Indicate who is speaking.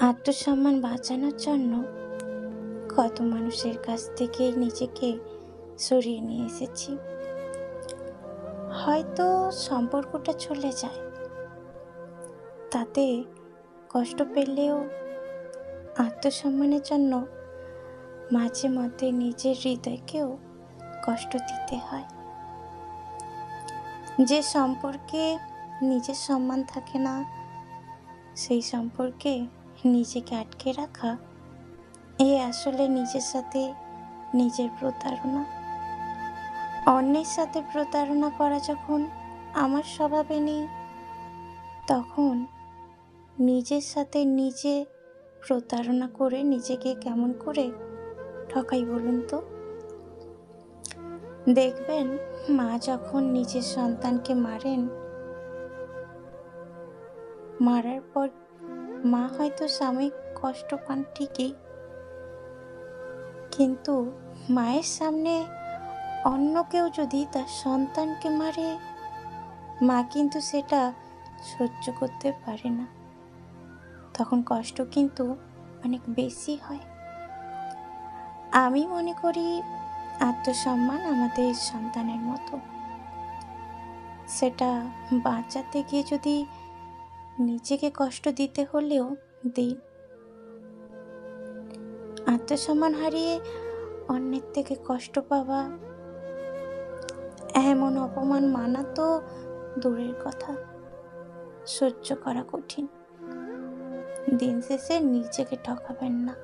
Speaker 1: আত্মসম্মান বাঁচানোর জন্য কত মানুষের কাছ থেকে নিজেকে সরিয়ে নিয়ে এসেছি। হয়তো সম্পর্কটা চলে যায়, তাতে কষ্ট পেলেও আত্মসম্মানের জন্য মাঝে মধ্যে নিজের হৃদয়কেও কষ্ট দিতে হয়। যে সম্পর্কে নিজের সম্মান থাকে না, সেই সম্পর্কে নিজেকে আটকে রাখা আসলে নিজের সাথে নিজের প্রতারণা। অন্যের সাথে প্রতারণা করা যখন আমার স্বভাবে নেই, তখন নিজের সাথে নিজে প্রতারণা করে নিজেকে কেমন করে ঠকাই বলুন তো? দেখবেন, মা যখন নিজের সন্তানকে মারেন, মারার পর মা হয়তো সাময়িক কষ্ট পান ঠিকই, কিন্তু মায়ের সামনে অন্য কেউ যদি তার সন্তানকে মারে, মা কিন্তু সেটা সহ্য করতে পারে না। তখন কষ্ট কিন্তু অনেক বেশি হয়। আমি মনে করি আত্মসম্মান আমাদের সন্তানের মতো। সেটা বাঁচাতে গিয়ে যদি নিজেকে কষ্ট দিতে হলেও দিন। আত্মসম্মান হারিয়ে অন্যের থেকে কষ্ট পাওয়া, এমন অপমান মানা তো দূরের কথা, সহ্য করা কঠিন। দিন শেষে নিজেকে ঠকাবেন না।